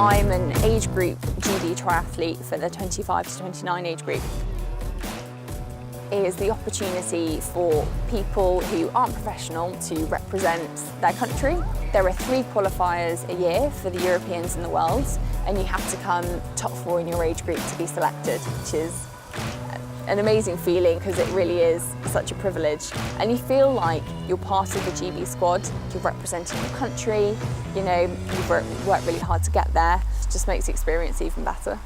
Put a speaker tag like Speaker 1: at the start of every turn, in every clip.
Speaker 1: I'm an age group GB triathlete for the 25 to 29 age group. It is the opportunity for people who aren't professional to represent their country. There are 3 qualifiers a year for the Europeans and the Worlds, and you have to come top 4 in your age group to be selected, which is an amazing feeling because it really is such a privilege. And you feel like you're part of the GB squad, you're representing your country, you know, you've worked really hard to get there. It just makes the experience even better.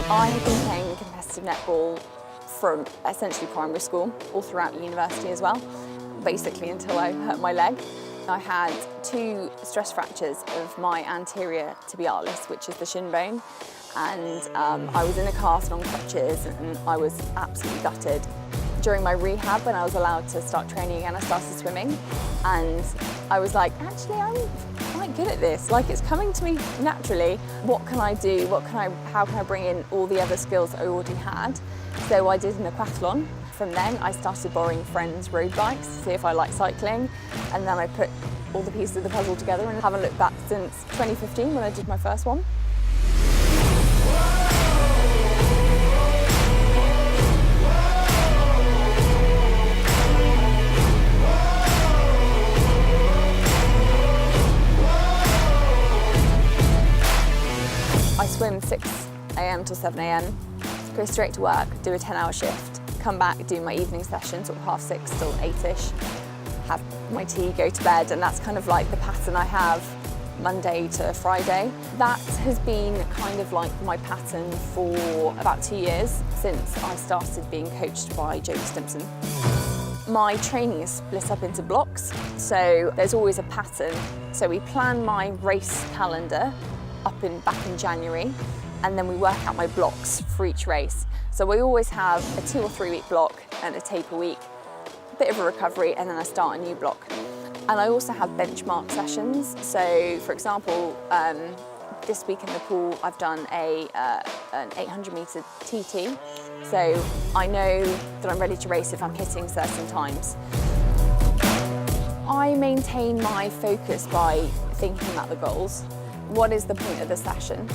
Speaker 1: I have been playing competitive netball from essentially primary school, all throughout university as well, basically until I hurt my leg. I had 2 stress fractures of my anterior tibialis, which is the shin bone, and I was in a cast on crutches and I was absolutely gutted. During my rehab, when I was allowed to start training again, I started swimming, and I was like, actually, I'm quite good at this. Like, it's coming to me naturally. What can I do? How can I bring in all the other skills I already had? So I did an aquathlon. From then, I started borrowing friends' road bikes to see if I liked cycling, and then I put all the pieces of the puzzle together and haven't looked back since 2015 when I did my first one. I swim 6 AM till 7 AM, go straight to work, do a 10-hour shift, come back, do my evening session, sort of 6:30 till 8ish, have my tea, go to bed, and that's kind of like the pattern I have Monday to Friday. That has been kind of like my pattern for about 2 years since I started being coached by Jodie Stimpson. My training is split up into blocks, so there's always a pattern. So we plan my race calendar back in January, and then we work out my blocks for each race. So we always have a 2 or 3 week block and a taper week, a bit of a recovery, and then I start a new block. And I also have benchmark sessions. So for example, this week in the pool, I've done an 800 meter TT. So I know that I'm ready to race if I'm hitting certain times. I maintain my focus by thinking about the goals. What is the point of the session?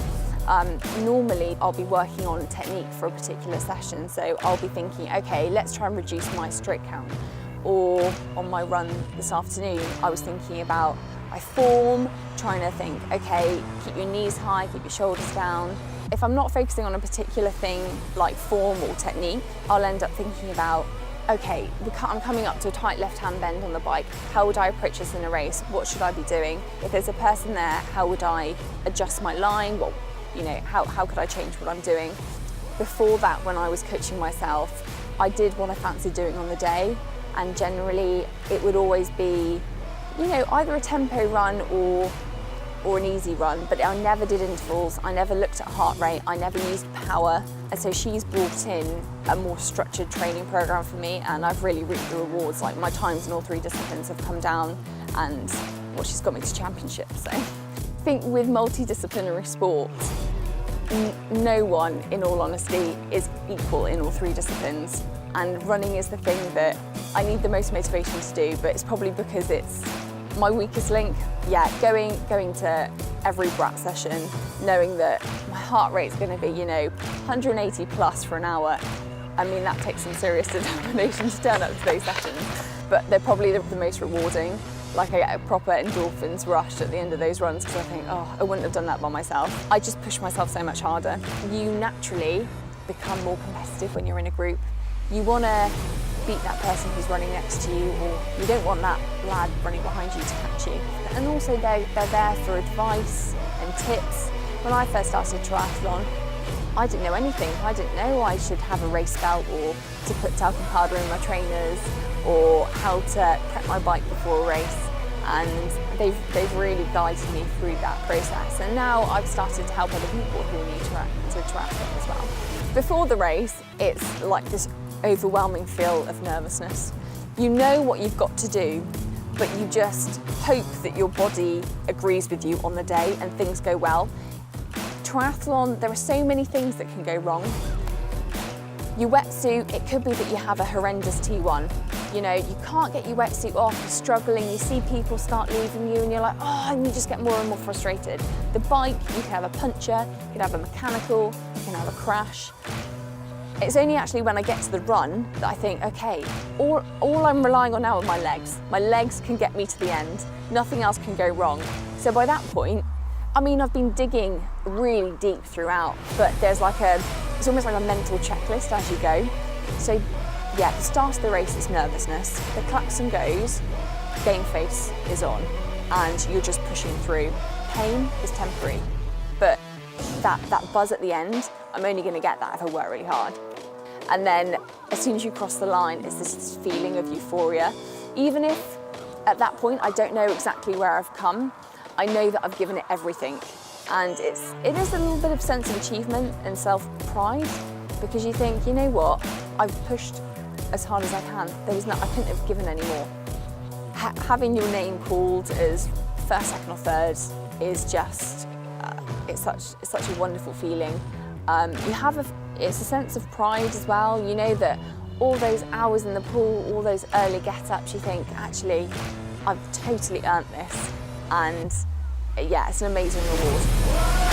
Speaker 1: Normally I'll be working on technique for a particular session, so I'll be thinking, okay, let's try and reduce my stroke count. Or on my run this afternoon, I was thinking about my form, trying to think, okay, keep your knees high, keep your shoulders down. If I'm not focusing on a particular thing like form or technique, I'll end up thinking about, okay, I'm coming up to a tight left-hand bend on the bike. How would I approach this in a race? What should I be doing? If there's a person there, how would I adjust my line? Well, you know, how could I change what I'm doing? Before that, when I was coaching myself, I did what I fancied doing on the day, and generally it would always be, you know, either a tempo run or an easy run, but I never did intervals, I never looked at heart rate, I never used power. And so she's brought in a more structured training program for me, and I've really reaped the rewards. Like, my times in all 3 disciplines have come down, and well, she's got me to championships. So I think with multidisciplinary sport, no one, in all honesty, is equal in all 3 disciplines. And running is the thing that I need the most motivation to do, but it's probably because it's my weakest link. Yeah, going to every brat session, knowing that my heart rate's going to be, you know, 180 plus for an hour. I mean, that takes some serious determination to turn up to those sessions, but they're probably the most rewarding. Like, I get a proper endorphins rush at the end of those runs because I think, oh, I wouldn't have done that by myself. I just push myself so much harder. You naturally become more competitive when you're in a group. You want to beat that person who's running next to you, or you don't want that lad running behind you to catch you. And also they're there for advice and tips. When I first started triathlon, I didn't know anything. I didn't know I should have a race belt, or to put talcum powder in my trainers, or how to prep my bike before a race. And they've really guided me through that process. And now I've started to help other people who are new to triathlon as well. Before the race, it's like this overwhelming feel of nervousness. You know what you've got to do, but you just hope that your body agrees with you on the day and things go well. triathlon, there are so many things that can go wrong. Your wetsuit, it could be that you have a horrendous T1. You know, you can't get your wetsuit off, you're struggling, you see people start leaving you and you're like, oh, and you just get more and more frustrated. The bike, you can have a puncture, you can have a mechanical, you can have a crash. It's only actually when I get to the run that I think, okay, all I'm relying on now are my legs. My legs can get me to the end. Nothing else can go wrong. So by that point, I mean, I've been digging really deep throughout, but there's like it's almost like a mental checklist as you go. So yeah, the start of the race is nervousness. The klaxon goes, game face is on, and you're just pushing through. Pain is temporary, but that buzz at the end, I'm only going to get that if I work really hard. And then as soon as you cross the line, it's this feeling of euphoria. Even if at that point I don't know exactly where I've come, I know that I've given it everything. And it is a little bit of sense of achievement and self-pride, because you think, you know what, I've pushed as hard as I can. I couldn't have given any more. Having your name called as first, second or third is just, it's such a wonderful feeling. It's a sense of pride as well. You know that all those hours in the pool, all those early get-ups, you think, actually, I've totally earned this. And yeah, it's an amazing reward.